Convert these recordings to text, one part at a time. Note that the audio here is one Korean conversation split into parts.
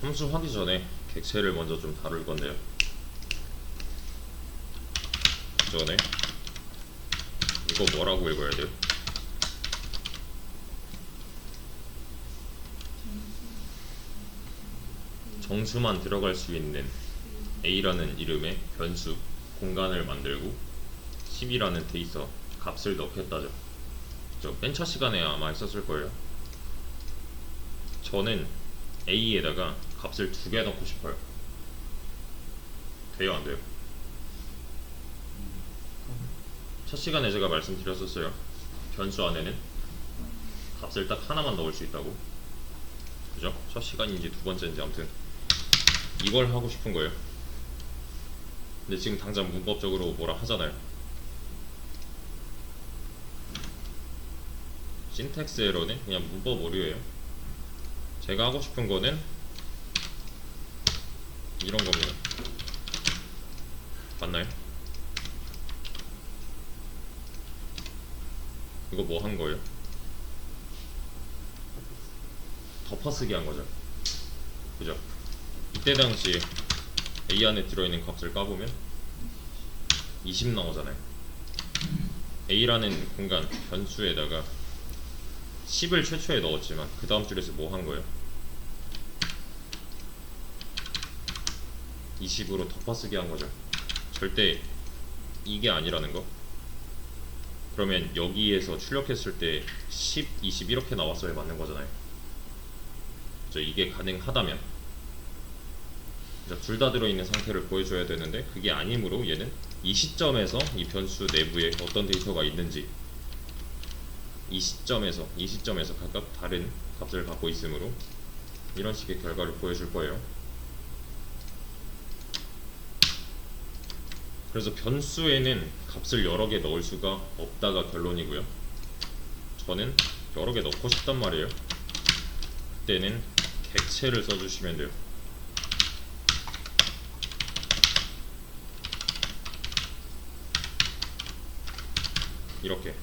함수 하기 전에 객체를 먼저 좀 다룰 건데요. 그 전에 이거 뭐라고 읽어야 돼요? 정수만 들어갈 수 있는 A라는 이름의 변수 공간을 만들고 10이라는 데이터 값을 넣겠다죠. 맨 첫 시간에 아마 있었을 거예요. 저는 A에다가 값을 2개 넣고 싶어요. 돼요, 안 돼요? 첫 시간에 제가 말씀드렸었어요. 변수 안에는 값을 딱 하나만 넣을 수 있다고. 그죠? 첫 시간인지 두 번째인지 아무튼 이걸 하고 싶은 거예요. 근데 지금 당장 문법적으로 뭐라 하잖아요. 신텍스 에러는 그냥 문법 오류예요. 제가 하고 싶은 거는 이런 겁니다. 맞나요? 이거 뭐 한 거예요? 덮어쓰기 한 거죠. 그죠? 이때 당시 A 안에 들어있는 값을 까보면 20 나오잖아요. A라는 공간 변수에다가 10을 최초에 넣었지만 그 다음 줄에서 뭐 한 거예요? 20으로 덮어쓰기 한 거죠. 절대 이게 아니라는 거. 그러면 여기에서 출력했을 때 10, 20 이렇게 나왔어야 맞는 거잖아요. 이게 가능하다면 둘 다 들어있는 상태를 보여줘야 되는데 그게 아니므로 얘는 이 시점에서 이 변수 내부에 어떤 데이터가 있는지 이 시점에서 각각 다른 값을 갖고 있으므로 이런 식의 결과를 보여줄 거예요. 그래서 변수에는 값을 여러 개 넣을 수가 없다가 결론이고요. 저는 여러 개 넣고 싶단 말이에요. 그때는 객체를 써주시면 돼요. 이렇게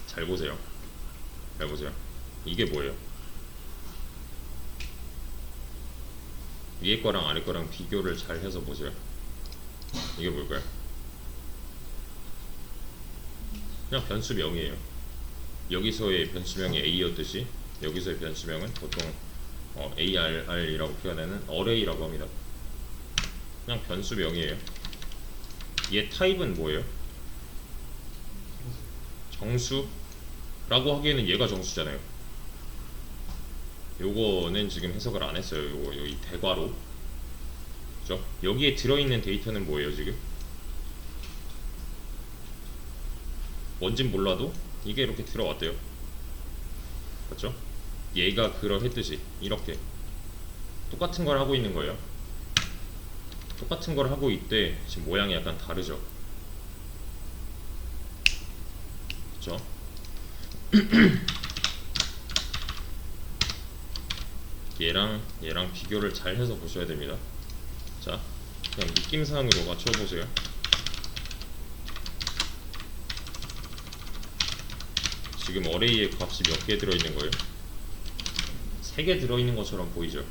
잘 보세요. 이게 뭐예요? 위에 거랑 아래 거랑 비교를 잘 해서 보세요. 이게 뭘까요? 그냥 변수명이에요. 여기서의 변수명이 A였듯이 여기서의 변수명은 보통 ARR이라고 표현하는 array라고 합니다. 그냥 변수명이에요. 얘 타입은 뭐예요? 정수라고 하기에는 얘가 정수잖아요. 요거는 지금 해석을 안 했어요. 요거 여기 대괄호. 그죠? 여기에 들어있는 데이터는 뭐예요, 지금? 뭔진 몰라도 이게 이렇게 들어왔대요. 그렇죠? 얘가 그러했듯이 이렇게 똑같은 걸 하고 있는 거예요. 똑같은 걸 하고 있대. 지금 모양이 약간 다르죠? 그쵸? 얘랑 비교를 잘 해서 보셔야 됩니다. 자, 그냥 느낌상으로 맞춰보세요. 지금 어레이에 값이 몇 개 들어있는 거예요? 3개 들어있는 것처럼 보이죠?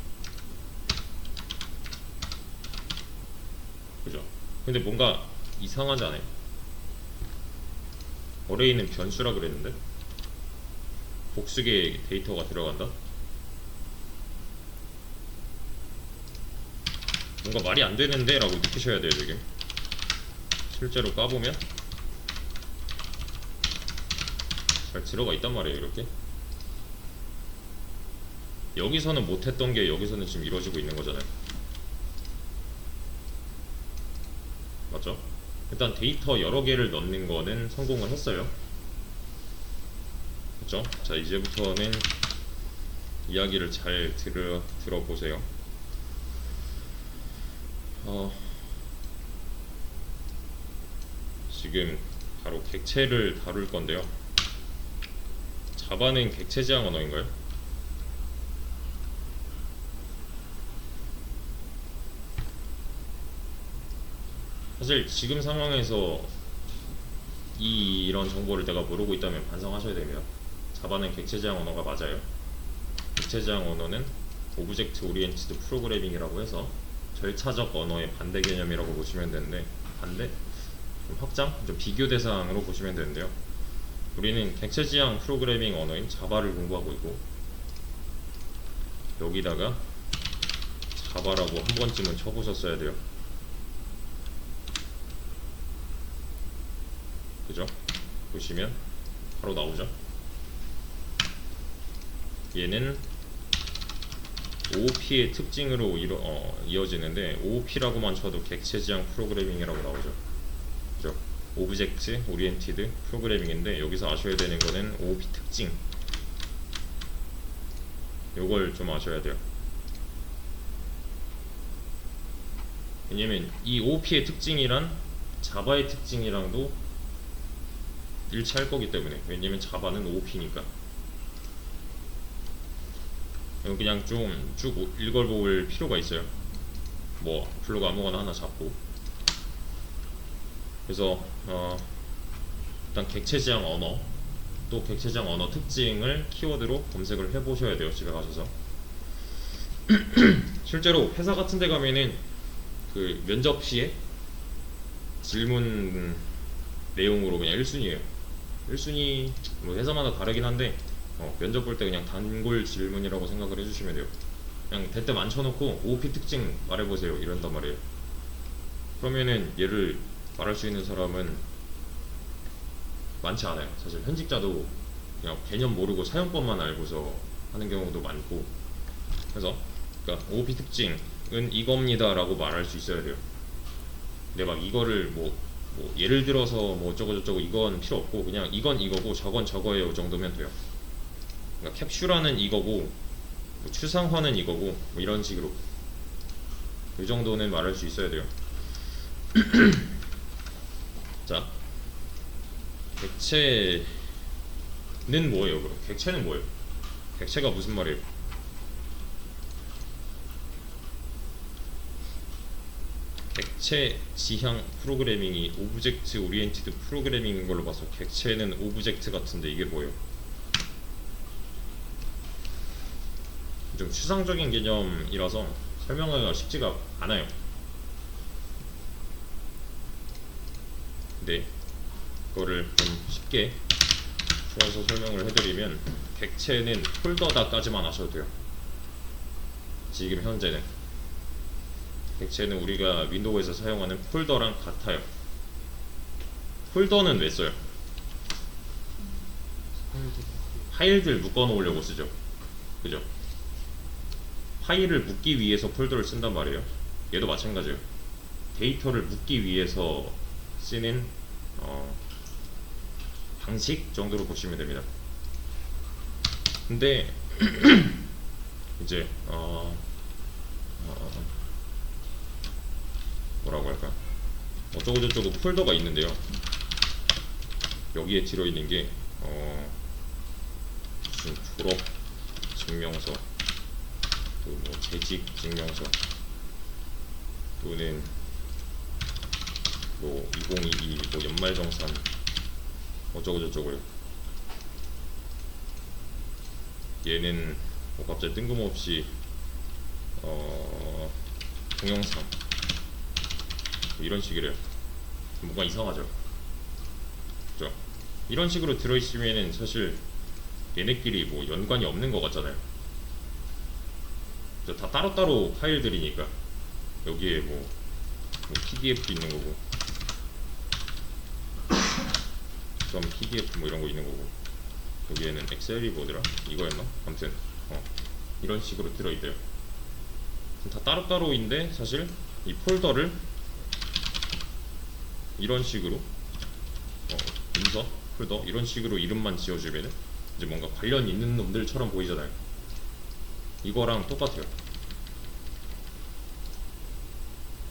그죠? 근데 뭔가 이상하지 않아요? 어레이는 변수라 그랬는데 복수의 데이터가 들어간다? 뭔가 말이 안 되는데? 라고 느끼셔야 돼요, 지금. 실제로 까보면 잘 들어가 있단 말이에요, 이렇게. 여기서는 못했던 게 여기서는 지금 이루어지고 있는 거잖아요. 맞죠? 일단 데이터 여러 개를 넣는 거는 성공을 했어요. 그쵸? 자, 이제부터는 이야기를 잘 들어보세요. 지금 바로 객체를 다룰 건데요. 자바는 객체 지향 언어인가요? 사실 지금 상황에서 이런 정보를 내가 모르고 있다면 반성하셔야 됩니다. 자바는 객체 지향 언어가 맞아요. 객체지향 언어는 오브젝트 오리엔티드 프로그래밍이라고 해서 절차적 언어의 반대 개념이라고 보시면 되는데, 반대? 좀 확장? 좀 비교 대상으로 보시면 되는데요. 우리는 객체지향 프로그래밍 언어인 자바를 공부하고 있고, 여기다가 자바라고 한 번쯤은 쳐보셨어야 돼요. 그죠? 보시면 바로 나오죠. 얘는 OOP의 특징으로 이어지는데, OOP라고만 쳐도 객체지향 프로그래밍이라고 나오죠. 그죠? 오브젝트 오리엔티드 프로그래밍인데, 여기서 아셔야 되는 거는 OOP 특징, 요걸 좀 아셔야 돼요. 왜냐면 이 OOP의 특징이란 자바의 특징이랑도 일치할 거기 때문에. 왜냐면 자바는 OOP니까. 그냥 좀 쭉 읽어볼 필요가 있어요. 뭐 블로그 아무거나 하나 잡고. 그래서 일단 객체지향 언어, 또 객체지향 언어 특징을 키워드로 검색을 해보셔야 돼요. 집에 가셔서. 실제로 회사 같은 데 가면은 그 면접 시에 질문 내용으로 그냥 1순위예요 1순위. 뭐 회사마다 다르긴 한데 면접 볼 때 그냥 단골 질문이라고 생각을 해주시면 돼요. 그냥 대뜸 앉혀놓고 OOP 특징 말해보세요 이런단 말이에요. 그러면은 얘를 말할 수 있는 사람은 많지 않아요. 사실 현직자도 그냥 개념 모르고 사용법만 알고서 하는 경우도 많고. 그래서 그러니까 OOP 특징은 이겁니다 라고 말할 수 있어야 돼요. 근데 막 이거를 뭐 예를 들어서 뭐 어쩌고저쩌고 이건 필요 없고, 그냥 이건 이거고 저건 저거예요 정도면 돼요. 그러니까 캡슐화는 이거고 뭐 추상화는 이거고 뭐 이런 식으로 이 정도는 말할 수 있어야 돼요. 자, 객체는 뭐예요? 그럼 객체는 뭐예요? 객체가 무슨 말이에요? 객체 지향 프로그래밍이 오브젝트 오리엔티드 프로그래밍인 걸로 봐서 객체는 오브젝트 같은데 이게 뭐예요? 좀 추상적인 개념이라서 설명하기가 쉽지가 않아요. 근데 그거를 좀 쉽게 풀어서 설명을 해드리면, 객체는 폴더다까지만 아셔도 돼요. 지금 현재는 객체는 우리가 윈도우에서 사용하는 폴더랑 같아요. 폴더는 왜 써요? 파일들 묶어 놓으려고 쓰죠. 그죠? 파일을 묶기 위해서 폴더를 쓴단 말이에요. 얘도 마찬가지예요. 데이터를 묶기 위해서 쓰는 방식 정도로 보시면 됩니다. 근데 이제 뭐라고 할까, 어쩌고저쩌고 폴더가 있는데요. 여기에 들어있는 게 무슨 졸업 증명서, 또 뭐 재직 증명서, 또는 뭐 2022 뭐 연말정산 어쩌고저쩌고요. 얘는 뭐 갑자기 뜬금없이 동영상 뭐 이런 식이래요. 뭔가 이상하죠? 그죠? 이런 식으로 들어있으면은 사실 얘네끼리 뭐 연관이 없는 것 같잖아요. 그죠? 다 따로따로 파일들이니까. 여기에 뭐 PDF 있는 거고, .pdf 뭐 이런 거 있는 거고, 여기에는 엑셀이 뭐더라? 이거였나? 아무튼 이런 식으로 들어있대요. 다 따로따로인데 사실 이 폴더를 이런 식으로 문서, 폴더 이런 식으로 이름만 지어주면은 이제 뭔가 관련 있는 놈들처럼 보이잖아요. 이거랑 똑같아요.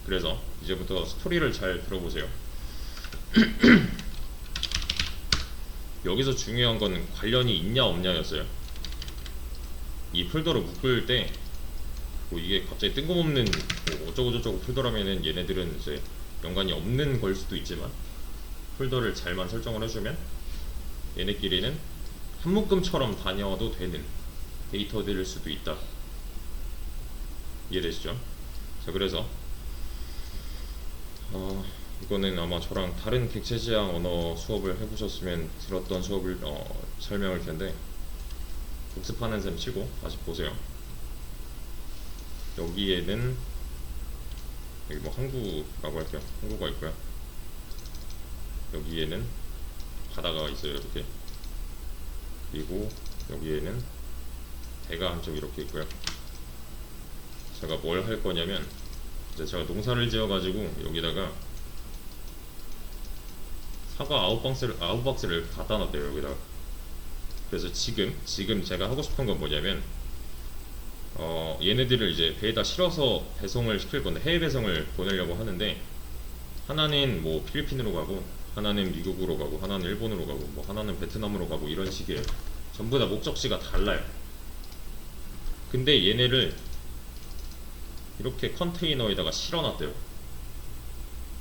그래서 이제부터 스토리를 잘 들어보세요. 여기서 중요한 건 관련이 있냐 없냐였어요. 이 폴더를 묶을 때 뭐 이게 갑자기 뜬금없는 뭐 어쩌고저쩌고 폴더라면은 얘네들은 이제 연관이 없는 걸 수도 있지만, 폴더를 잘만 설정을 해주면 얘네끼리는 한 묶음처럼 다녀도 되는 데이터들일 수도 있다. 이해되시죠? 자, 그래서 이거는 아마 저랑 다른 객체지향 언어 수업을 해보셨으면 들었던 수업을 설명할 텐데, 복습하는 셈 치고 다시 보세요. 여기에는 여기 뭐 항구라고 할게요. 항구가 있고요. 여기에는 바다가 있어요. 이렇게. 그리고 여기에는 배가 한쪽 이렇게 있고요. 제가 뭘 할 거냐면, 이제 제가 농사를 지어 가지고 여기다가 사과 9박스를 갖다 놨대요. 여기다가. 그래서 지금 제가 하고 싶은 건 뭐냐면, 얘네들을 이제 배에다 실어서 배송을 시킬 건데, 해외 배송을 보내려고 하는데, 하나는 뭐 필리핀으로 가고, 하나는 미국으로 가고, 하나는 일본으로 가고, 뭐 하나는 베트남으로 가고, 이런 식이에요. 전부 다 목적지가 달라요. 근데 얘네를 이렇게 컨테이너에다가 실어놨대요.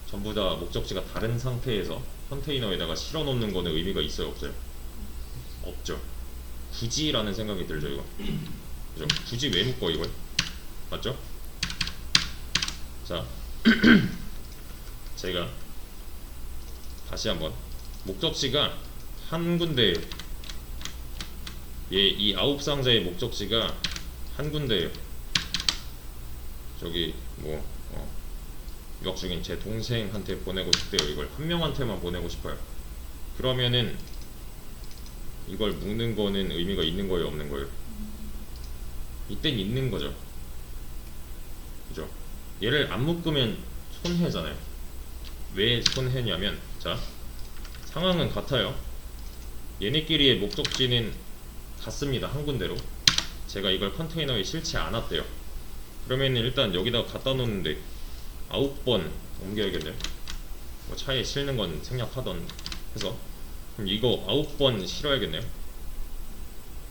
전부 다 목적지가 다른 상태에서 컨테이너에다가 실어놓는 거는 의미가 있어요, 없어요? 없죠. 굳이라는 생각이 들죠, 이거. 그죠? 굳이 왜 묶어, 이걸? 맞죠? 자, 제가 다시 한번, 목적지가 한 군데, 이 9상자의 목적지가 한 군데예요. 저기 뭐 유학 중인 제 동생한테 보내고 싶대요. 이걸 한 명한테만 보내고 싶어요. 그러면은 이걸 묶는 거는 의미가 있는 거예요, 없는 거예요? 이땐 있는 거죠. 그죠? 얘를 안 묶으면 손해잖아요. 왜 손해냐면, 자, 상황은 같아요. 얘네끼리의 목적지는 같습니다. 한 군데로. 제가 이걸 컨테이너에 실지 않았대요. 그러면 일단 여기다 갖다 놓는데 9번 옮겨야겠네요. 뭐 차에 실는 건 생략하던 해서, 그럼 이거 9번 실어야겠네요.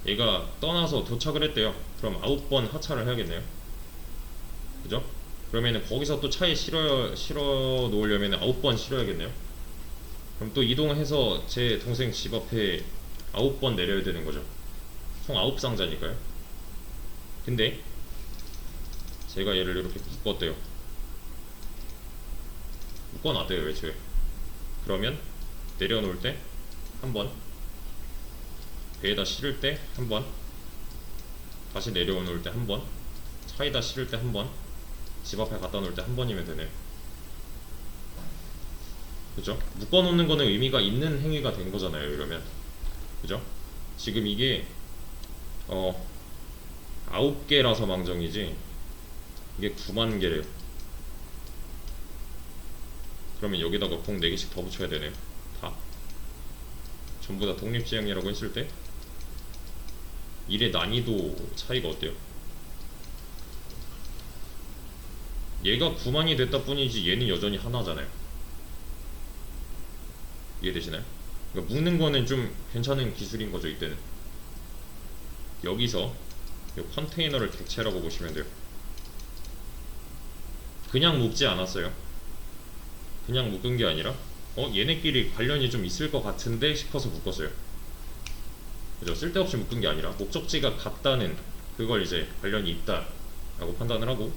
얘가 떠나서 도착을 했대요. 그럼 9번 하차를 해야겠네요. 그죠? 그러면은 거기서 또 차에 실어 놓으려면 9번 실어야겠네요. 그럼 또 이동해서 제 동생 집 앞에 9번 내려야 되는 거죠. 총 9상자니까요. 근데 제가 얘를 이렇게 묶었대요. 묶어놨대요, 애초에. 그러면 내려놓을 때 한 번, 배에다 실을 때 한 번, 다시 내려놓을 때 한 번, 차에다 실을 때 한 번, 집 앞에 갖다 놓을 때 한 번이면 되네요. 그죠? 묶어놓는 거는 의미가 있는 행위가 된 거잖아요, 이러면. 그죠? 지금 이게 9개라서 망정이지 이게 9만 개래요. 그러면 여기다가 공 4개씩 더 붙여야 되네요. 다 전부 다 독립지향이라고 했을 때 일의 난이도 차이가 어때요? 얘가 9만이 됐다 뿐이지 얘는 여전히 하나잖아요. 이해되시나요? 그러니까 묶는 거는 좀 괜찮은 기술인 거죠, 이때는. 여기서 이 컨테이너를 객체라고 보시면 돼요. 그냥 묶지 않았어요. 그냥 묶은 게 아니라 얘네끼리 관련이 좀 있을 것 같은데 싶어서 묶었어요. 그죠? 쓸데없이 묶은 게 아니라 목적지가 같다는 그걸 이제 관련이 있다 라고 판단을 하고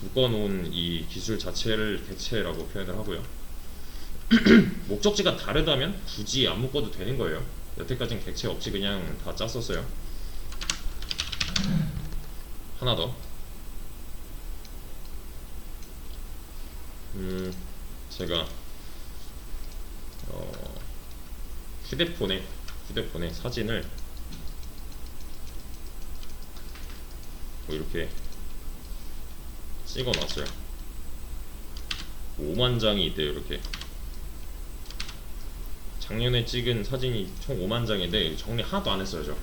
묶어놓은 이 기술 자체를 객체라고 표현을 하고요. 목적지가 다르다면 굳이 안 묶어도 되는 거예요. 여태까지는 객체 없이 그냥 다 짰었어요. 하나 더. 제가 휴대폰에 사진을 뭐 이렇게 찍어 놨어요. 5만 장이 있대요. 이렇게 작년에 찍은 사진이 총 5만 장인데 정리 하나도 안 했어요, 저.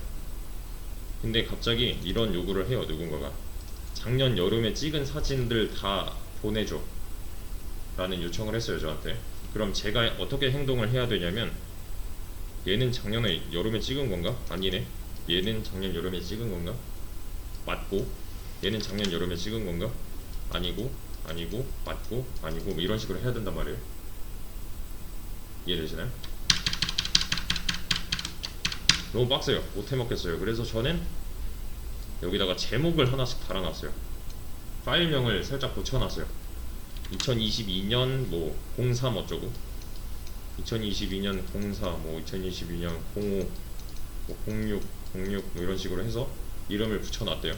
근데 갑자기 이런 요구를 해요, 누군가가. 작년 여름에 찍은 사진들 다 보내줘 라는 요청을 했어요, 저한테. 그럼 제가 어떻게 행동을 해야 되냐면, 얘는 작년에 여름에 찍은 건가? 아니네. 얘는 작년 여름에 찍은 건가? 맞고. 얘는 작년 여름에 찍은 건가? 아니고, 맞고, 아니고, 뭐 이런 식으로 해야 된단 말이에요. 이해되시나요? 너무 빡세요. 못 해먹겠어요. 그래서 저는 여기다가 제목을 하나씩 달아놨어요. 파일명을 살짝 붙여놨어요. 2022년 뭐 03 어쩌고, 2022년 04, 뭐 2022년 05, 뭐 06, 06 뭐 이런 식으로 해서 이름을 붙여놨대요.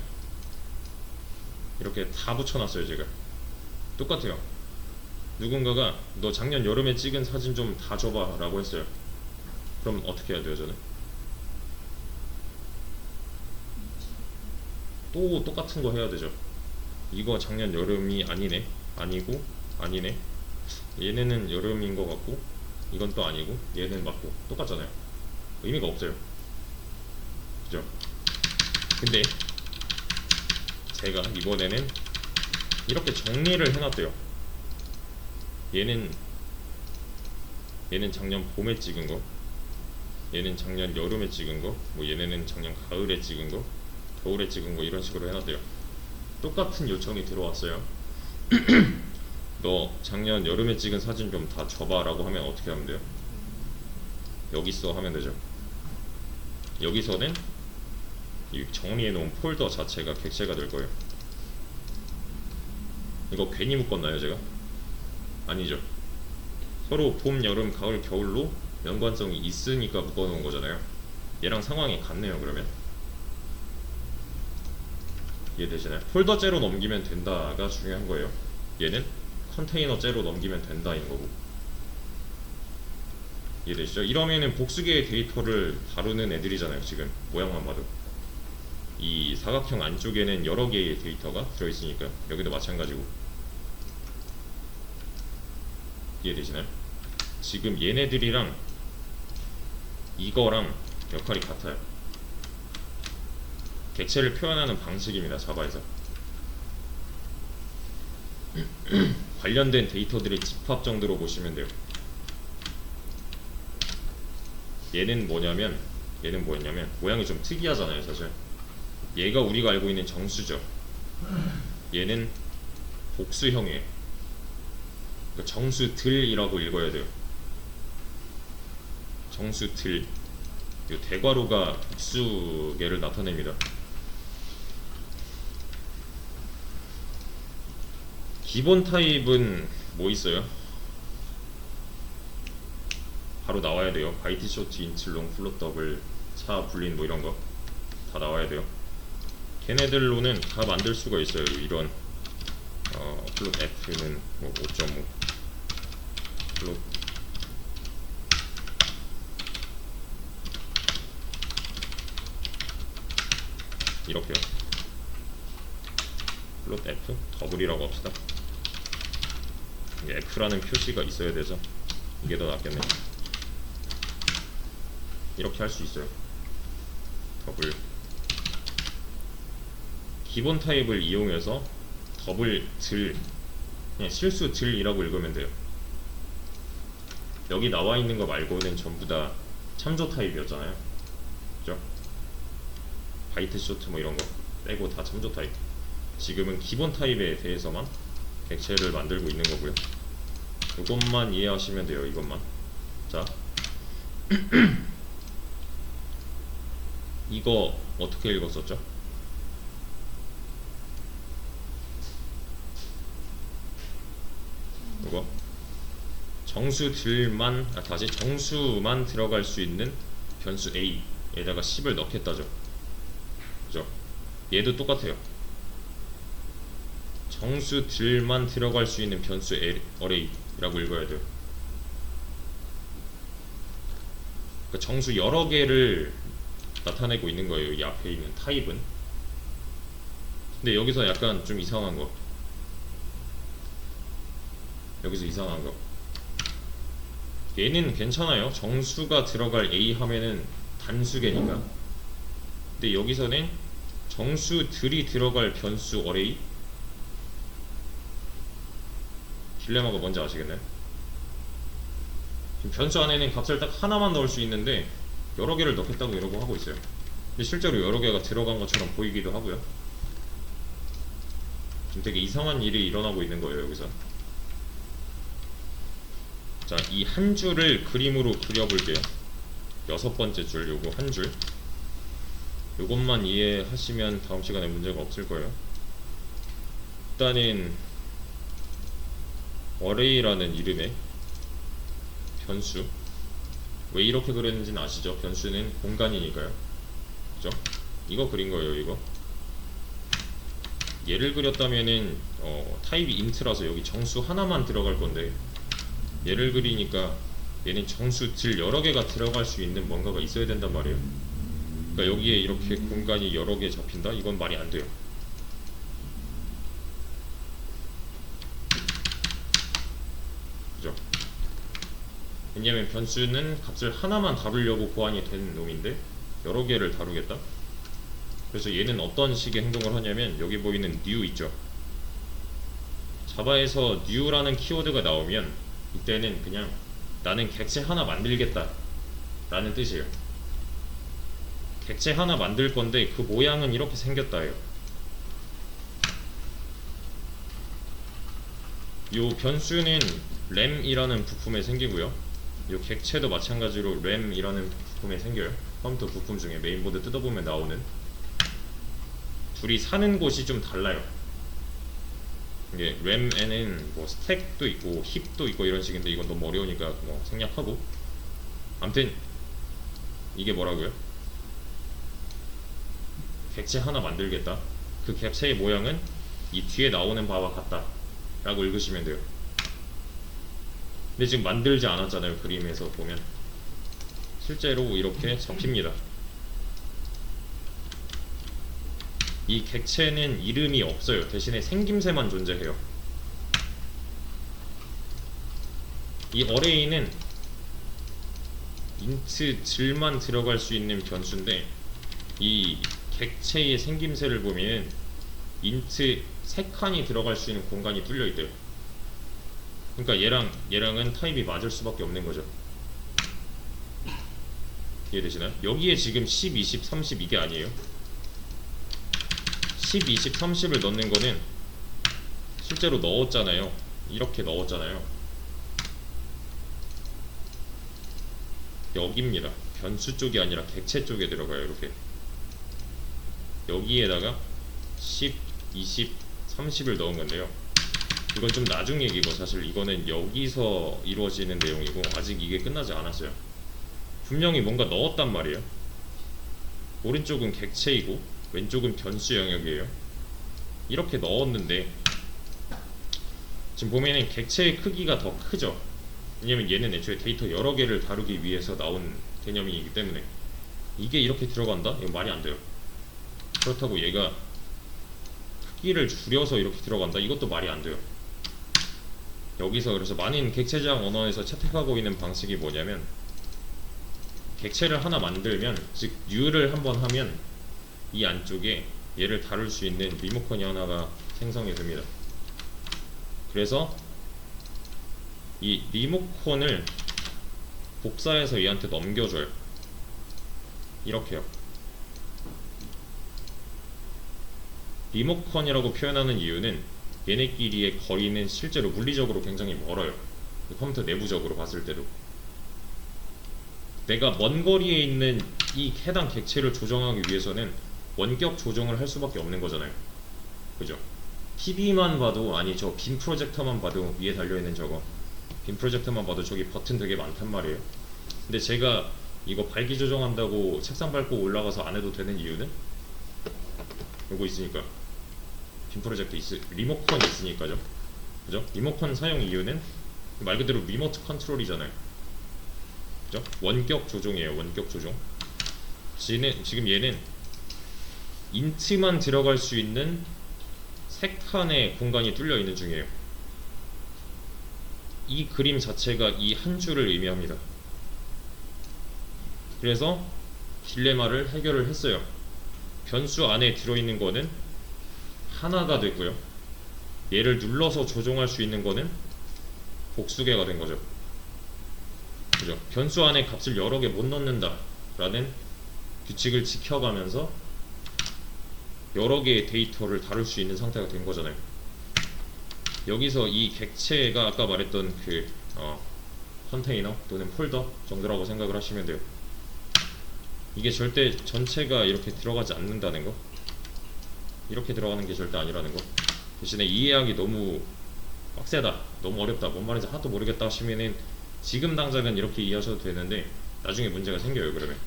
이렇게 다 붙여놨어요. 제가 똑같아요. 누군가가 너 작년 여름에 찍은 사진 좀 다 줘봐 라고 했어요. 그럼 어떻게 해야 돼요? 저는 또 똑같은 거 해야 되죠. 이거 작년 여름이 아니네, 아니고, 아니네, 얘네는 여름인 것 같고, 이건 또 아니고, 얘는 맞고, 똑같잖아요. 의미가 없어요. 그죠? 근데 제가 이번에는 이렇게 정리를 해놨대요. 얘는 작년 봄에 찍은 거, 얘는 작년 여름에 찍은 거, 뭐 얘네는 작년 가을에 찍은 거, 겨울에 찍은 거, 이런 식으로 해놨대요. 똑같은 요청이 들어왔어요. 너 작년 여름에 찍은 사진 좀 다 줘봐 라고 하면 어떻게 하면 돼요? 여기 있어 하면 되죠. 여기서는 이 정리해 놓은 폴더 자체가 객체가 될 거예요. 이거 괜히 묶었나요 제가? 아니죠. 서로 봄, 여름, 가을, 겨울로 연관성이 있으니까 묶어놓은 거잖아요. 얘랑 상황이 같네요. 그러면 이해되시나요? 폴더째로 넘기면 된다가 중요한 거예요. 얘는 컨테이너째로 넘기면 된다인 거고. 이해되시죠? 이러면은 복수계의 데이터를 다루는 애들이잖아요. 지금 모양만 봐도 이 사각형 안쪽에는 여러 개의 데이터가 들어있으니까요. 여기도 마찬가지고. 이해되시나요? 지금 얘네들이랑 이거랑 역할이 같아요. 객체를 표현하는 방식입니다. 자바에서 관련된 데이터들의 집합 정도로 보시면 돼요. 얘는 뭐냐면 모양이 좀 특이하잖아요. 사실 얘가 우리가 알고 있는 정수죠. 얘는 복수형이에요. 그러니까 정수들이라고 읽어야 돼요. 정수들. 이 대괄호가 복수계를 나타냅니다. 기본 타입은 뭐 있어요? 바로 나와야 돼요. 바이트, 쇼트, 인트, 롱, 플롯, 더블, 차, 불린 뭐 이런 거 다 나와야 돼요. 걔네들로는 다 만들 수가 있어요. 이런 플롯 F는 뭐 5.5, 플롯 이렇게요. 플롯 F 더블이라고 합시다. F라는 표시가 있어야 되죠. 이게 더 낫겠네. 이렇게 할 수 있어요. 더블. 기본 타입을 이용해서 더블 들, 그냥 실수 들이라고 읽으면 돼요. 여기 나와 있는 거 말고는 전부 다 참조 타입이었잖아요. 그죠? 바이트, 쇼트 뭐 이런 거 빼고 다 참조 타입. 지금은 기본 타입에 대해서만 객체를 만들고 있는 거고요. 이것만 이해하시면 돼요. 이것만. 자, 이거 어떻게 읽었었죠? 이거 정수들만 다시 정수만 들어갈 수 있는 변수 A에다가 10을 넣겠다죠. 그죠? 얘도 똑같아요. 정수들만 들어갈 수 있는 변수 array라고 읽어야 돼요. 그러니까 정수 여러 개를 나타내고 있는 거예요. 이 앞에 있는 타입은. 근데 여기서 약간 좀 이상한 거. 여기서 이상한 거. 얘는 괜찮아요. 정수가 들어갈 A 하면은 단수계니까. 근데 여기서는 정수들이 들어갈 변수 array. 딜레마가 뭔지 아시겠나요? 지금 변수 안에는 값을 딱 하나만 넣을 수 있는데 여러 개를 넣겠다고 이러고 하고 있어요. 근데 실제로 여러 개가 들어간 것처럼 보이기도 하고요. 지금 되게 이상한 일이 일어나고 있는 거예요. 여기서. 자, 이 한 줄을 그림으로 그려볼게요. 6번째 줄 요거 한 줄, 요것만 이해하시면 다음 시간에 문제가 없을 거예요. 일단은 array라는 이름의 변수, 왜 이렇게 그렸는지는 아시죠? 변수는 공간이니까요. 그죠? 이거 그린 거예요. 이거 얘를 그렸다면은 타입이 int라서 여기 정수 하나만 들어갈 건데, 얘를 그리니까 얘는 정수들 여러 개가 들어갈 수 있는 뭔가가 있어야 된단 말이에요. 그러니까 여기에 이렇게 공간이 여러 개 잡힌다? 이건 말이 안 돼요. 그죠? 왜냐면 변수는 값을 하나만 다루려고 고안이 된 놈인데 여러 개를 다루겠다? 그래서 얘는 어떤 식의 행동을 하냐면, 여기 보이는 new 있죠? 자바에서 new라는 키워드가 나오면 이때는 그냥 나는 객체 하나 만들겠다 라는 뜻이에요. 객체 하나 만들 건데 그 모양은 이렇게 생겼다예요. 요 변수는 램이라는 부품에 생기고요, 요 객체도 마찬가지로 램이라는 부품에 생겨요. 컴퓨터 부품 중에 메인보드 뜯어보면 나오는. 둘이 사는 곳이 좀 달라요. 이게 램에는 뭐 스택도 있고 힙도 있고 이런 식인데, 이건 너무 어려우니까 뭐 생략하고. 아무튼 이게 뭐라고요? 객체 하나 만들겠다, 그 객체의 모양은 이 뒤에 나오는 바와 같다 라고 읽으시면 돼요. 근데 지금 만들지 않았잖아요. 그림에서 보면 실제로 이렇게 잡힙니다. 이 객체는 이름이 없어요. 대신에 생김새만 존재해요. 이 array는 int 질만 들어갈 수 있는 변수인데, 이 객체의 생김새를 보면 int 3칸이 들어갈 수 있는 공간이 뚫려 있대요. 그러니까 얘랑은 타입이 맞을 수밖에 없는 거죠. 이해되시나요? 여기에 지금 10, 20, 30 이게 아니에요. 10, 20, 30을 넣는 거는 실제로 넣었잖아요. 이렇게 넣었잖아요. 여기입니다. 변수 쪽이 아니라 객체 쪽에 들어가요. 이렇게 여기에다가 10, 20, 30을 넣은 건데요. 이건 좀 나중 얘기고, 사실 이거는 여기서 이루어지는 내용이고 아직 이게 끝나지 않았어요. 분명히 뭔가 넣었단 말이에요. 오른쪽은 객체이고 왼쪽은 변수 영역이에요. 이렇게 넣었는데 지금 보면은 객체의 크기가 더 크죠. 왜냐면 얘는 애초에 데이터 여러 개를 다루기 위해서 나온 개념이기 때문에. 이게 이렇게 들어간다? 이거 말이 안 돼요. 그렇다고 얘가 크기를 줄여서 이렇게 들어간다? 이것도 말이 안 돼요. 여기서 그래서 많은 객체지향 언어에서 채택하고 있는 방식이 뭐냐면, 객체를 하나 만들면, 즉 new를 한번 하면 이 안쪽에 얘를 다룰 수 있는 리모컨이 하나가 생성이 됩니다. 그래서 이 리모컨을 복사해서 얘한테 넘겨줘요. 이렇게요. 리모컨이라고 표현하는 이유는 얘네끼리의 거리는 실제로 물리적으로 굉장히 멀어요. 컴퓨터 내부적으로 봤을 때도. 내가 먼 거리에 있는 이 해당 객체를 조정하기 위해서는 원격 조정을 할 수밖에 없는 거잖아요. 그죠? TV만 봐도, 아니 저 빔 프로젝터만 봐도, 위에 달려있는 저거 빔 프로젝터만 봐도 저기 버튼 되게 많단 말이에요. 근데 제가 이거 밝기 조정한다고 책상 밟고 올라가서 안 해도 되는 이유는 요거 있으니까. 빔 프로젝터 리모컨이 있으니까죠. 그죠? 리모컨 사용 이유는 말 그대로 리모트 컨트롤이잖아요. 그죠? 원격 조종이에요. 원격 조종. 지금 얘는 int만 들어갈 수 있는 3칸의 공간이 뚫려 있는 중이에요. 이 그림 자체가 이 한 줄을 의미합니다. 그래서 딜레마를 해결을 했어요. 변수 안에 들어있는 거는 하나가 됐고요, 얘를 눌러서 조종할 수 있는 거는 복수개가 된 거죠. 그죠? 변수 안에 값을 여러 개 못 넣는다 라는 규칙을 지켜가면서 여러 개의 데이터를 다룰 수 있는 상태가 된 거잖아요. 여기서 이 객체가 아까 말했던 그 컨테이너 또는 폴더 정도라고 생각을 하시면 돼요. 이게 절대 전체가 이렇게 들어가지 않는다는 거, 이렇게 들어가는 게 절대 아니라는 거. 대신에 이해하기 너무 빡세다, 너무 어렵다, 뭔 말인지 하나도 모르겠다 하시면은 지금 당장은 이렇게 이해하셔도 되는데 나중에 문제가 생겨요. 그러면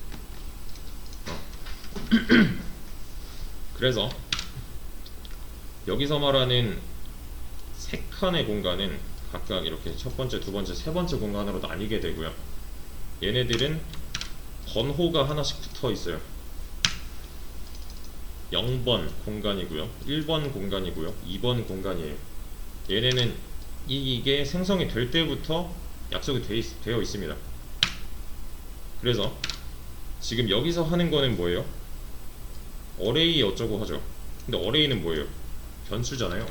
그래서 여기서 말하는 세 칸의 공간은 각각 이렇게 첫 번째, 두 번째, 세 번째 공간으로 나뉘게 되고요. 얘네들은 번호가 하나씩 붙어 있어요. 0번 공간이고요, 1번 공간이고요, 2번 공간이에요. 얘네는 이게 생성이 될 때부터 약속이 되어 있습니다. 그래서 지금 여기서 하는 거는 뭐예요? 어레이 어쩌고 하죠. 근데 어레이는 뭐예요? 변수잖아요.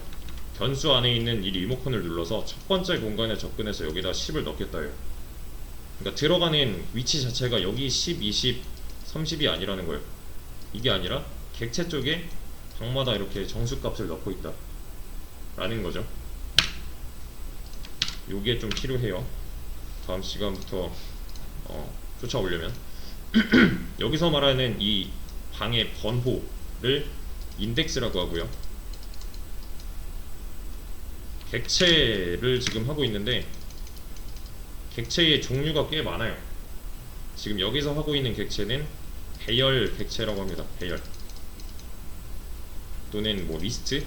변수 안에 있는 이 리모컨을 눌러서 첫 번째 공간에 접근해서 여기다 10을 넣겠다예요. 그러니까 들어가는 위치 자체가 여기 10, 20, 30이 아니라는 거예요. 이게 아니라 객체 쪽에 방마다 이렇게 정수값을 넣고 있다 라는 거죠. 요게 좀 필요해요. 다음 시간부터 쫓아오려면. 여기서 말하는 이 방의 번호를 인덱스라고 하고요. 객체를 지금 하고 있는데 객체의 종류가 꽤 많아요. 지금 여기서 하고 있는 객체는 배열 객체라고 합니다. 배열 또는 뭐 리스트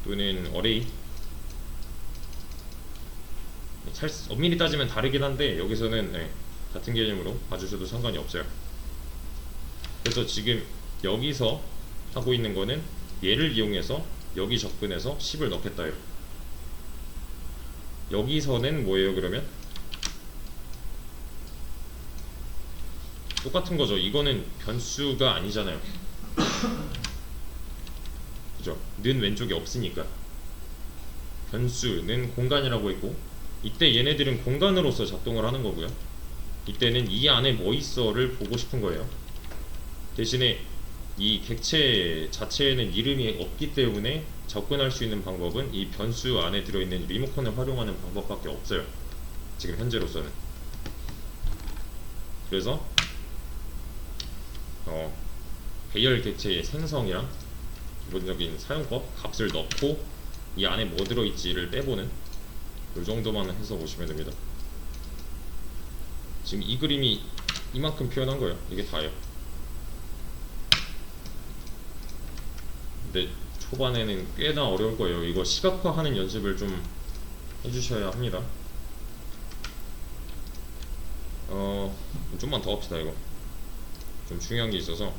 또는 어레이. 엄밀히 따지면 다르긴 한데 여기서는 같은 개념으로 봐주셔도 상관이 없어요. 그래서 지금 여기서 하고 있는 거는 얘를 이용해서 여기 접근해서 10을 넣겠다요. 여기서는 뭐예요? 그러면 똑같은 거죠. 이거는 변수가 아니잖아요. 그죠? 는 왼쪽에 없으니까. 변수는 공간이라고 했고, 이때 얘네들은 공간으로서 작동을 하는 거고요. 이때는 이 안에 뭐 있어를 보고 싶은 거예요. 대신에 이 객체 자체에는 이름이 없기 때문에 접근할 수 있는 방법은 이 변수 안에 들어있는 리모컨을 활용하는 방법밖에 없어요. 지금 현재로서는. 그래서 배열 객체의 생성이랑 기본적인 사용법, 값을 넣고 이 안에 뭐 들어있지를 빼보는 이 정도만 해서 보시면 됩니다. 지금 이 그림이 이만큼 표현한 거예요. 이게 다예요. 근데 초반에는 꽤나 어려울 거예요. 이거 시각화하는 연습을 좀 해주셔야 합니다. 좀만 더 합시다. 이거 좀 중요한 게 있어서.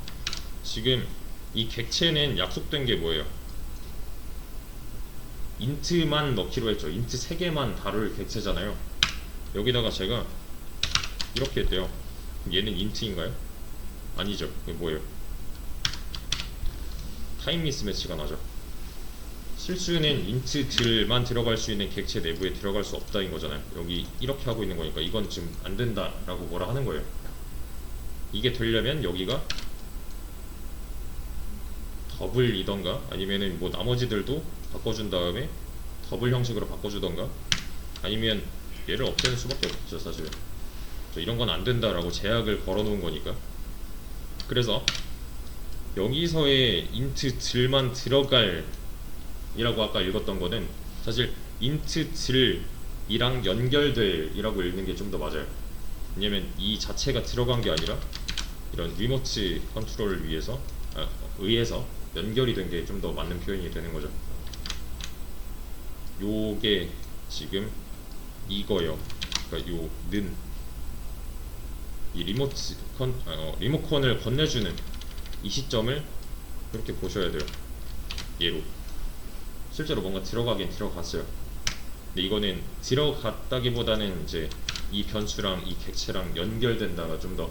지금 이 객체는 약속된 게 뭐예요? 인트만 넣기로 했죠. 인트 3개만 다룰 객체잖아요. 여기다가 제가 이렇게 했대요. 그럼 얘는 인트인가요? 아니죠. 이게 뭐예요? 타임 미스매치가 나죠. 실수는 인트들만 들어갈 수 있는 객체 내부에 들어갈 수 없다인 거잖아요. 여기 이렇게 하고 있는 거니까 이건 지금 안 된다 라고 뭐라 하는 거예요. 이게 되려면 여기가 더블이던가 아니면은 뭐 나머지들도 바꿔준 다음에 더블 형식으로 바꿔주던가 아니면 얘를 없애는 수밖에 없죠. 사실 이런 건 안 된다라고 제약을 걸어 놓은 거니까. 그래서 여기서의 인트들만 들어갈 이라고 아까 읽었던 거는 사실 인트들이랑 연결될 이라고 읽는 게 좀 더 맞아요. 왜냐면 이 자체가 들어간 게 아니라 이런 리모트 컨트롤을 의해서 연결이 된 게 좀 더 맞는 표현이 되는 거죠. 요게 지금 이거요. 그러니까 요는 이 리모컨을 건네주는 이 시점을 이렇게 보셔야 돼요. 얘로 실제로 뭔가 들어가긴 들어갔어요. 근데 이거는 들어갔다기보다는 이제 이 변수랑 이 객체랑 연결된다가 좀 더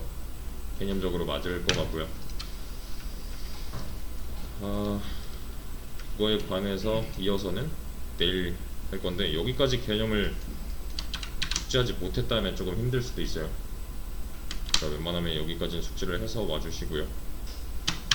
개념적으로 맞을 것 같고요. 그거에 관해서 이어서는 내일 할 건데 여기까지 개념을 숙지하지 못했다면 조금 힘들 수도 있어요. 그러니까 웬만하면 여기까지는 숙지를 해서 와주시고요.